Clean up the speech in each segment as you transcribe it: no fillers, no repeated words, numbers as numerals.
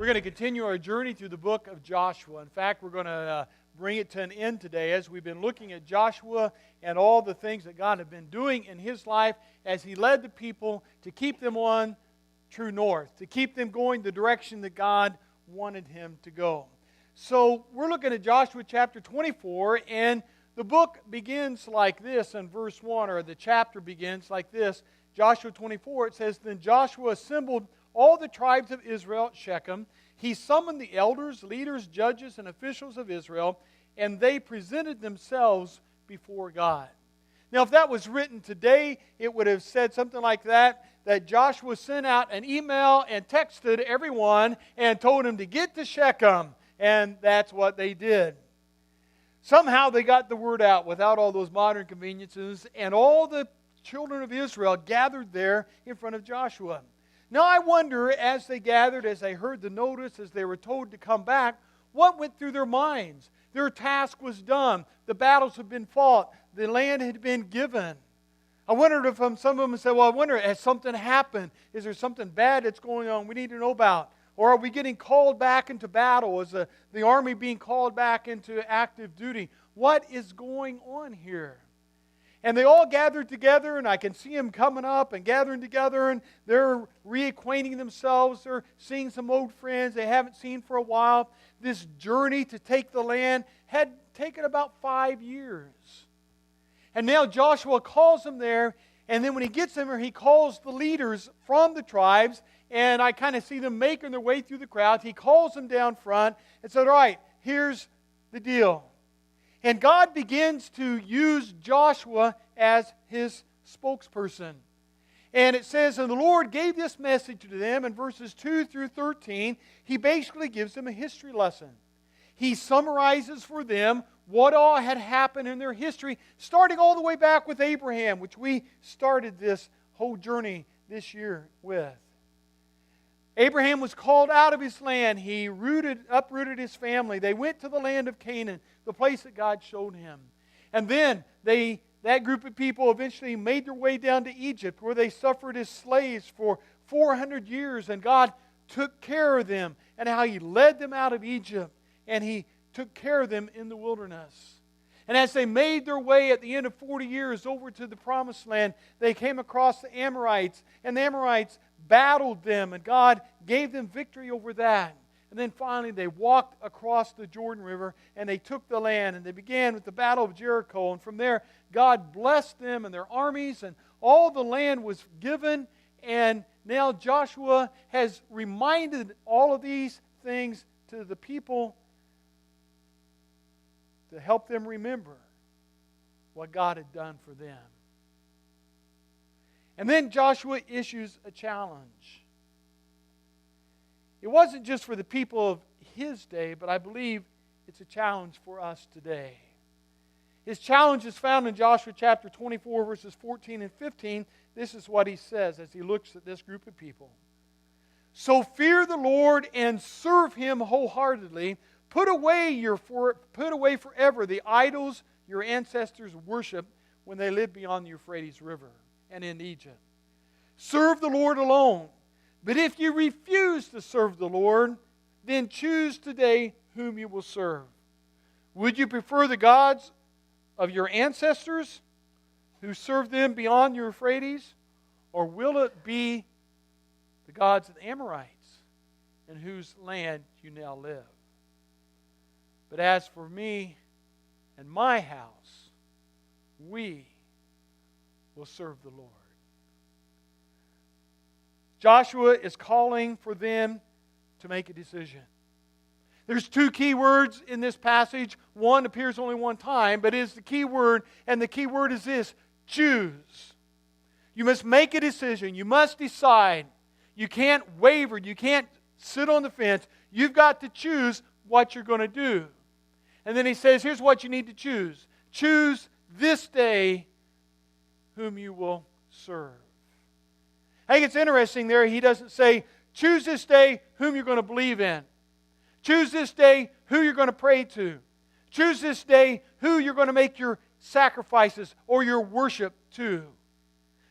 We're going to continue our journey through the book of Joshua. In fact, we're going to bring it to an end today as we've been looking at Joshua and all the things that God had been doing in his life as he led the people to keep them on true north, to keep them going the direction that God wanted him to go. So we're looking at Joshua chapter 24, and the book begins like this in verse 1, or the chapter begins like this. Joshua 24, it says, "Then Joshua assembled all the tribes of Israel at Shechem. He summoned the elders, leaders, judges, and officials of Israel, and they presented themselves before God." Now, if that was written today, it would have said something like that Joshua sent out an email and texted everyone and told them to get to Shechem, and that's what they did. Somehow they got the word out without all those modern conveniences, and all the children of Israel gathered there in front of Joshua. Now I wonder, as they gathered, as they heard the notice, as they were told to come back, what went through their minds? Their task was done. The battles had been fought. The land had been given. I wondered if some of them said, well, I wonder, has something happened? Is there something bad that's going on we need to know about? Or are we getting called back into battle? Is the army being called back into active duty? What is going on here? And they all gathered together, and I can see them coming up and gathering together, and they're reacquainting themselves. They're seeing some old friends they haven't seen for a while. This journey to take the land had taken about 5 years. And now Joshua calls them there, and then when he gets them there, he calls the leaders from the tribes, and I kind of see them making their way through the crowd. He calls them down front and said, all right, here's the deal. And God begins to use Joshua as his spokesperson. And it says, and the Lord gave this message to them in verses 2 through 13. He basically gives them a history lesson. He summarizes for them what all had happened in their history, starting all the way back with Abraham, which we started this whole journey this year with. Abraham was called out of his land. He uprooted his family. They went to the land of Canaan, the place that God showed him. And then that group of people eventually made their way down to Egypt, where they suffered as slaves for 400 years. And God took care of them, and how He led them out of Egypt, and He took care of them in the wilderness. And as they made their way at the end of 40 years over to the Promised Land, they came across the Amorites, and the Amorites battled them, and God gave them victory over that. And then finally they walked across the Jordan River, and they took the land, and they began with the Battle of Jericho. And from there, God blessed them and their armies, and all the land was given. And now Joshua has reminded all of these things to the people to help them remember what God had done for them. And then Joshua issues a challenge. It wasn't just for the people of his day, but I believe it's a challenge for us today. His challenge is found in Joshua chapter 24, verses 14 and 15. This is what he says as he looks at this group of people. So fear the Lord and serve Him wholeheartedly. Put away forever the idols your ancestors worshiped when they lived beyond the Euphrates River and in Egypt. Serve the Lord alone. But if you refuse to serve the Lord, then choose today whom you will serve. Would you prefer the gods of your ancestors who served them beyond the Euphrates? Or will it be the gods of the Amorites in whose land you now live? But as for me and my house, we will serve the Lord. Joshua is calling for them to make a decision. There's two key words in this passage. One appears only one time, but is the key word, and the key word is this: choose. You must make a decision. You must decide. You can't waver. You can't sit on the fence. You've got to choose what you're going to do. And then he says, here's what you need to choose. Choose this day whom you will serve. I think it's interesting there, he doesn't say, choose this day whom you're going to believe in. Choose this day who you're going to pray to. Choose this day who you're going to make your sacrifices or your worship to.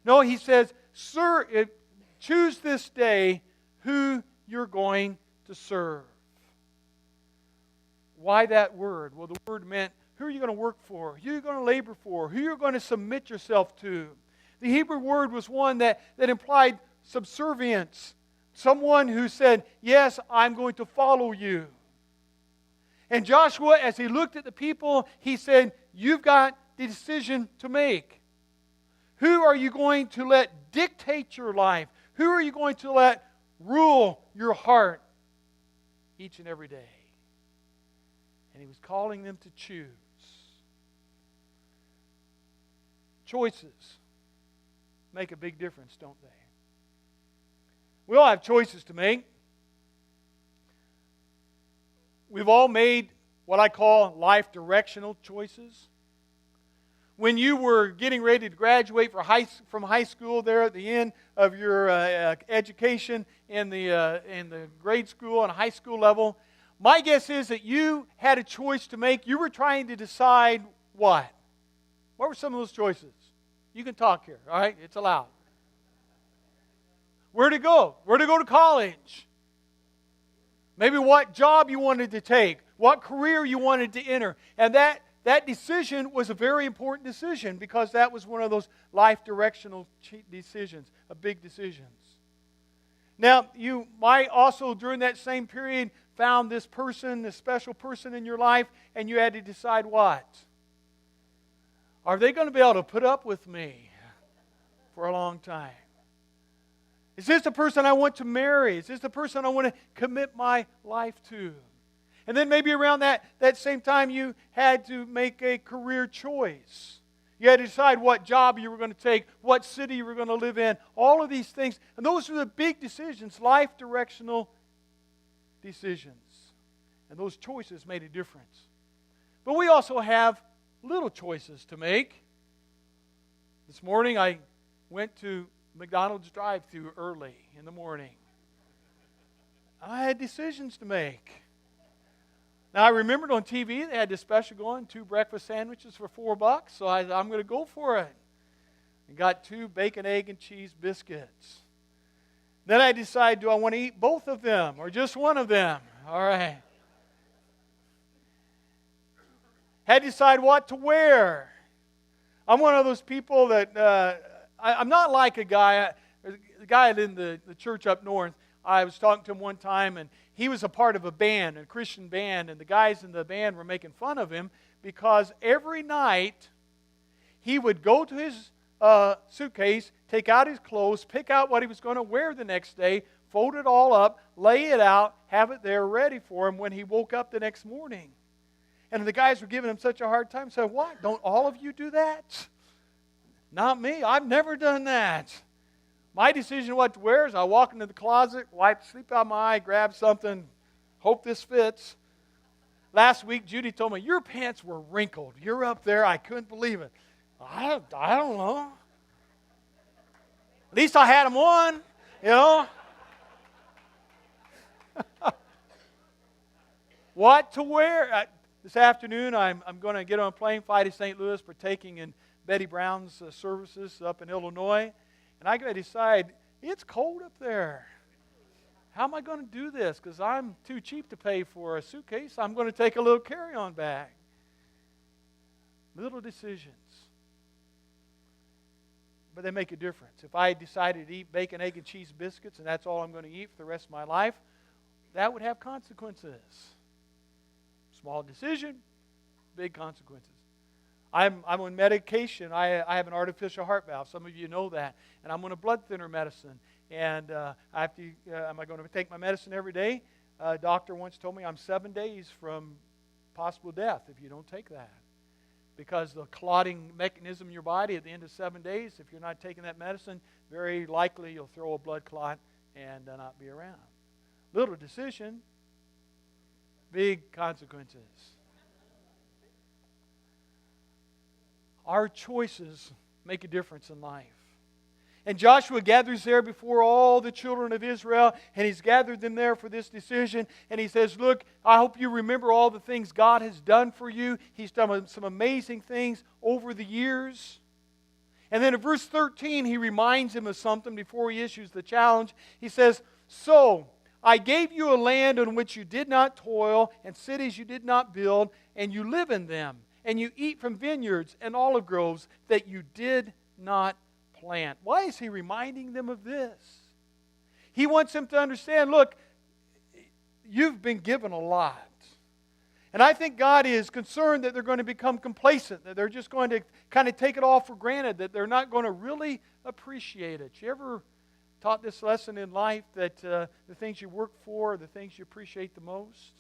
No, he says, choose this day who you're going to to serve. Why that word? Well, the word meant who are you going to work for? Who are you going to labor for? Who are you going to submit yourself to? The Hebrew word was one that implied subservience. Someone who said, yes, I'm going to follow you. And Joshua, as he looked at the people, he said, you've got the decision to make. Who are you going to let dictate your life? Who are you going to let rule your heart each and every day? And he was calling them to choose. Choices make a big difference, don't they? We all have choices to make. We've all made what I call life directional choices. When you were getting ready to graduate from high school there at the end of your education in the grade school and high school level, my guess is that you had a choice to make. You were trying to decide what? What were some of those choices? You can talk here, all right? It's allowed. Where to go? Where to go to college? Maybe what job you wanted to take, what career you wanted to enter. And that decision was a very important decision because that was one of those life directional decisions, big decisions. Now, you might also, during that same period, found this person, this special person in your life, and you had to decide what? Are they going to be able to put up with me for a long time? Is this the person I want to marry? Is this the person I want to commit my life to? And then maybe around that same time you had to make a career choice. You had to decide what job you were going to take, what city you were going to live in, all of these things. And those were the big decisions, life directional decisions. And those choices made a difference. But we also have little choices to make. This morning I went to McDonald's drive-thru early in the morning. I had decisions to make. Now I remembered on TV they had this special going, 2 breakfast sandwiches for $4, so I'm going to go for it. And got 2 bacon, egg, and cheese biscuits. Then I decided, do I want to eat both of them or just one of them? All right. Had to decide what to wear. I'm one of those people that I'm not like a guy. The guy in the church up north, I was talking to him one time, and he was a part of a band, a Christian band, and the guys in the band were making fun of him because every night he would go to his suitcase, take out his clothes, pick out what he was going to wear the next day, fold it all up, lay it out, have it there ready for him when he woke up the next morning. And the guys were giving him such a hard time. So, what? Don't all of you do that? Not me. I've never done that. My decision what to wear is I walk into the closet, wipe sleep out my eye, grab something, hope this fits. Last week, Judy told me, your pants were wrinkled. You're up there. I couldn't believe it. I don't know. At least I had them on, you know. What to wear? This afternoon, I'm going to get on a plane, fly to St. Louis, partaking in Betty Brown's services up in Illinois. And I got to decide, it's cold up there. How am I going to do this? Because I'm too cheap to pay for a suitcase. I'm going to take a little carry-on bag. Little decisions. But they make a difference. If I decided to eat bacon, egg, and cheese biscuits, and that's all I'm going to eat for the rest of my life, that would have consequences. Small decision, big consequences. I'm on medication. I have an artificial heart valve. Some of you know that. And I'm on a blood thinner medicine. And I have to. Am I going to take my medicine every day? A doctor once told me I'm 7 days from possible death if you don't take that. Because the clotting mechanism in your body at the end of 7 days, if you're not taking that medicine, very likely you'll throw a blood clot and not be around. Little decision, big consequences. Our choices make a difference in life. And Joshua gathers there before all the children of Israel, and he's gathered them there for this decision. And he says, look, I hope you remember all the things God has done for you. He's done some amazing things over the years. And then in verse 13, he reminds him of something before he issues the challenge. He says, so I gave you a land on which you did not toil, and cities you did not build, and you live in them, and you eat from vineyards and olive groves that you did not plant. Why is he reminding them of this? He wants them to understand, look, you've been given a lot. And I think God is concerned that they're going to become complacent, that they're just going to kind of take it all for granted, that they're not going to really appreciate it. You ever taught this lesson in life that the things you work for are the things you appreciate the most?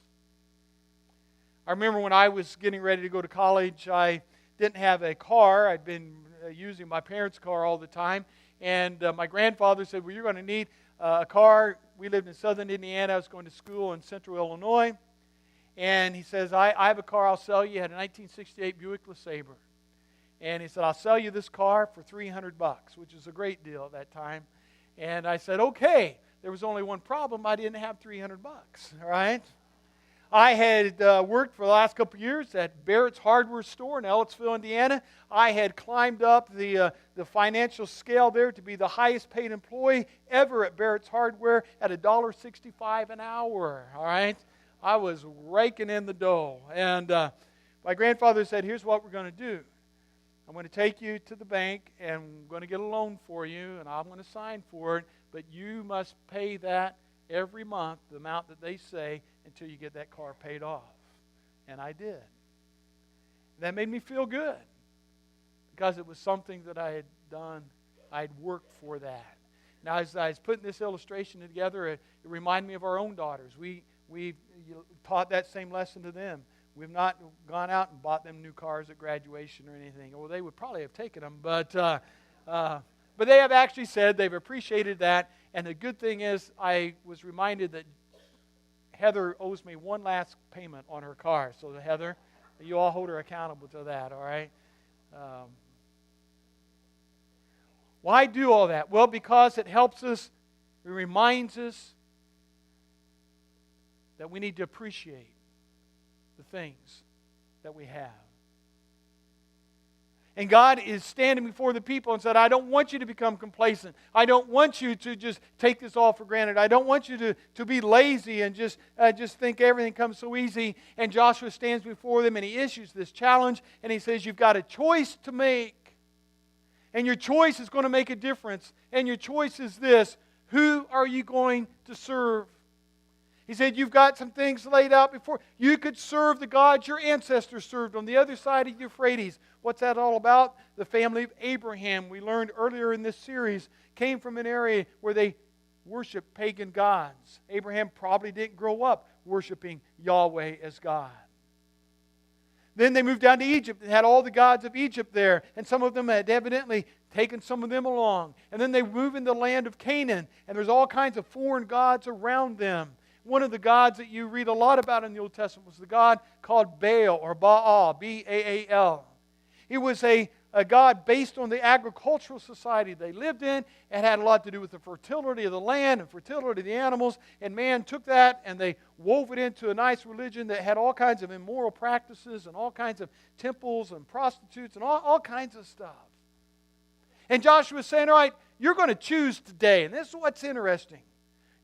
I remember when I was getting ready to go to college, I didn't have a car. I'd been using my parents' car all the time. And my grandfather said, well, you're going to need a car. We lived in southern Indiana. I was going to school in central Illinois. And he says, I have a car I'll sell you. He had a 1968 Buick LeSabre. And he said, I'll sell you this car for $300, which is a great deal at that time. And I said, okay. There was only one problem. I didn't have $300, all right? I had worked for the last couple of years at Barrett's Hardware Store in Ellettsville, Indiana. I had climbed up the financial scale there to be the highest paid employee ever at Barrett's Hardware at $1.65 an hour, all right? I was raking in the dough. And my grandfather said, here's what we're going to do. I'm going to take you to the bank, and I'm going to get a loan for you, and I'm going to sign for it, but you must pay that every month, the amount that they say, until you get that car paid off. And I did. That made me feel good, because it was something that I had done. I had worked for that. Now, as I was putting this illustration together, it reminded me of our own daughters. We taught that same lesson to them. We've not gone out and bought them new cars at graduation or anything. Well, they would probably have taken them, but they have actually said they've appreciated that. And the good thing is, I was reminded that Heather owes me one last payment on her car. So, Heather, you all hold her accountable to that, all right? Why do all that? Well, because it helps us, it reminds us that we need to appreciate the things that we have. And God is standing before the people and said, I don't want you to become complacent. I don't want you to just take this all for granted. I don't want you to be lazy and just think everything comes so easy. And Joshua stands before them and he issues this challenge and he says, you've got a choice to make. And your choice is going to make a difference. And your choice is this: who are you going to serve? He said, you've got some things laid out before. You could serve the gods your ancestors served on the other side of the Euphrates. What's that all about? The family of Abraham, we learned earlier in this series, came from an area where they worshiped pagan gods. Abraham probably didn't grow up worshiping Yahweh as God. Then they moved down to Egypt and had all the gods of Egypt there. And some of them had evidently taken some of them along. And then they moved into the land of Canaan. And there's all kinds of foreign gods around them. One of the gods that you read a lot about in the Old Testament was the god called Baal or Baal, B-A-A-L. He was a god based on the agricultural society they lived in. It had a lot to do with the fertility of the land and fertility of the animals. And man took that and they wove it into a nice religion that had all kinds of immoral practices and all kinds of temples and prostitutes and all kinds of stuff. And Joshua was saying, all right, you're going to choose today. And this is what's interesting.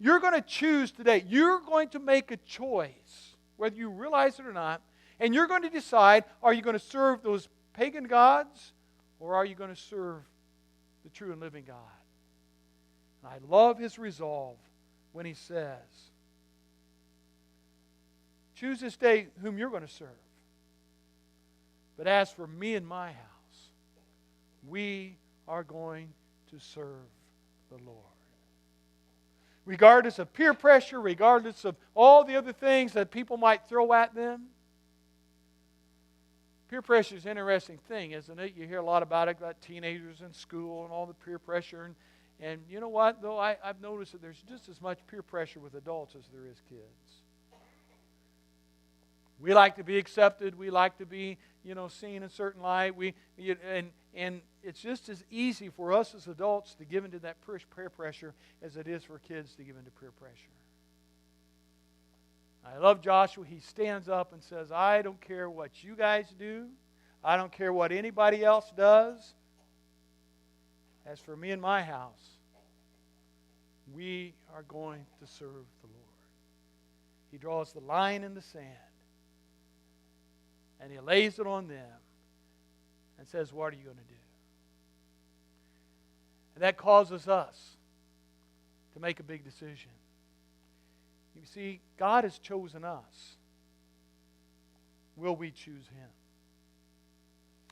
You're going to choose today. You're going to make a choice, whether you realize it or not. And you're going to decide, are you going to serve those pagan gods, or are you going to serve the true and living God? And I love his resolve when he says, choose this day whom you're going to serve. But as for me and my house, we are going to serve the Lord. Regardless of peer pressure, regardless of all the other things that people might throw at them. Peer pressure is an interesting thing, isn't it? You hear a lot about it, about teenagers in school and all the peer pressure. And you know what, though? I've noticed that there's just as much peer pressure with adults as there is kids. We like to be accepted. We like to be, seen in a certain light. And it's just as easy for us as adults to give into that peer pressure as it is for kids to give into peer pressure. I love Joshua. He stands up and says, I don't care what you guys do. I don't care what anybody else does. As for me and my house, we are going to serve the Lord. He draws the line in the sand, and He lays it on them and says, what are you going to do? And that causes us to make a big decision. You see, God has chosen us. Will we choose Him?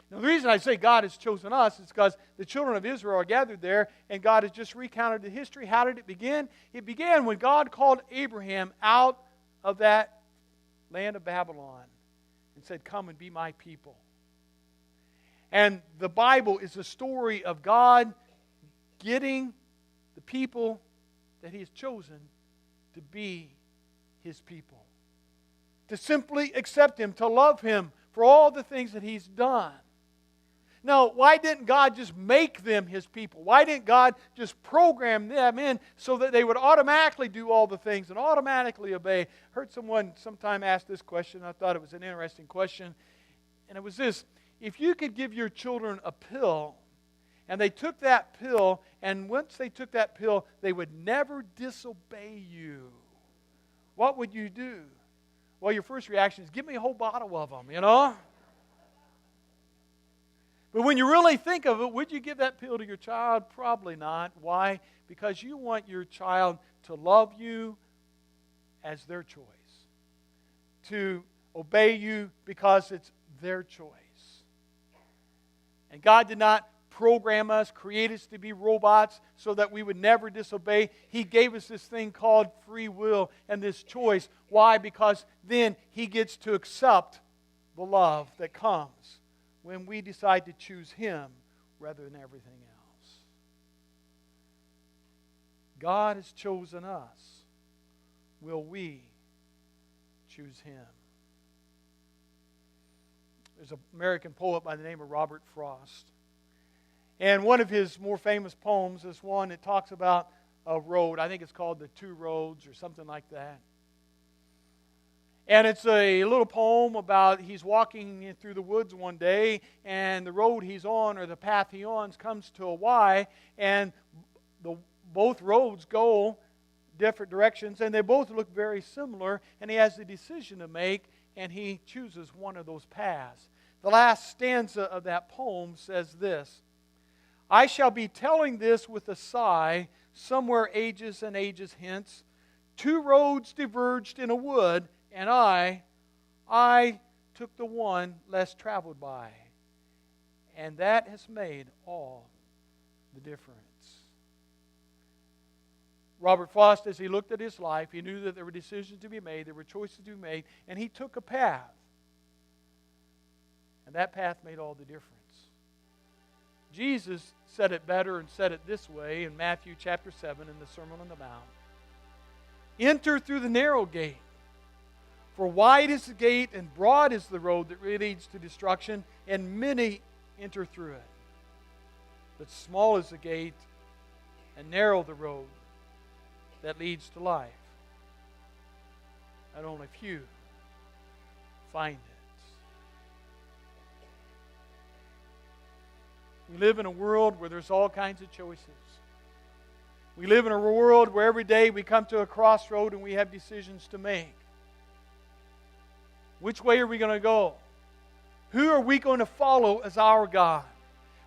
Now, the reason I say God has chosen us is because the children of Israel are gathered there, and God has just recounted the history. How did it begin? It began when God called Abraham out of that land of Babylon and said, come and be my people. And the Bible is a story of God getting the people that He has chosen to be His people. To simply accept Him, to love Him for all the things that He's done. Now, why didn't God just make them His people? Why didn't God just program them in so that they would automatically do all the things and automatically obey? I heard someone sometime ask this question. I thought it was an interesting question. And it was this: if you could give your children a pill, and they took that pill, and once they took that pill, they would never disobey you, what would you do? Well, your first reaction is, give me a whole bottle of them, you know? But when you really think of it, would you give that pill to your child? Probably not. Why? Because you want your child to love you as their choice. To obey you because it's their choice. And God did not program us, create us to be robots so that we would never disobey. He gave us this thing called free will and this choice. Why? Because then He gets to accept the love that comes when we decide to choose Him rather than everything else. God has chosen us. Will we choose Him? There's an American poet by the name of Robert Frost. And one of his more famous poems is one that talks about a road. I think it's called The Two Roads or something like that. And it's a little poem about he's walking through the woods one day, and the road he's on, or the path he on, comes to a Y, and both roads go different directions, and they both look very similar, and he has a decision to make, and he chooses one of those paths. The last stanza of that poem says this: I shall be telling this with a sigh, somewhere ages and ages hence. Two roads diverged in a wood, and I took the one less traveled by. And that has made all the difference. Robert Frost, as he looked at his life, he knew that there were decisions to be made, there were choices to be made, and he took a path. And that path made all the difference. Jesus said it better and said it this way in Matthew chapter 7 in the Sermon on the Mount. Enter through the narrow gate. For wide is the gate and broad is the road that leads to destruction, and many enter through it. But small is the gate and narrow the road that leads to life, and only few find it. We live in a world where there's all kinds of choices. We live in a world where every day we come to a crossroad and we have decisions to make. Which way are we going to go? Who are we going to follow as our God?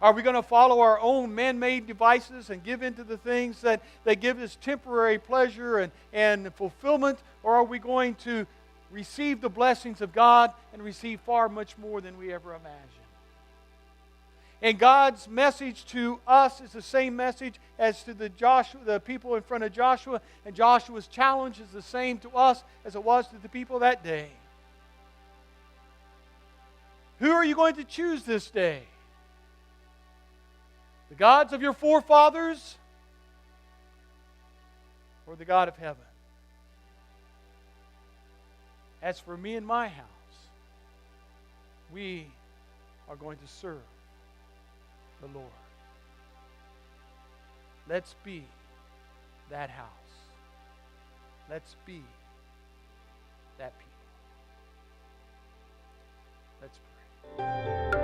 Are we going to follow our own man-made devices and give in to the things that give us temporary pleasure and fulfillment? Or are we going to receive the blessings of God and receive far much more than we ever imagined? And God's message to us is the same message as to the people in front of Joshua. And Joshua's challenge is the same to us as it was to the people that day. Who are you going to choose this day? The gods of your forefathers or the God of heaven? As for me and my house, we are going to serve the Lord. Let's be that house. Let's be that people. Let's pray.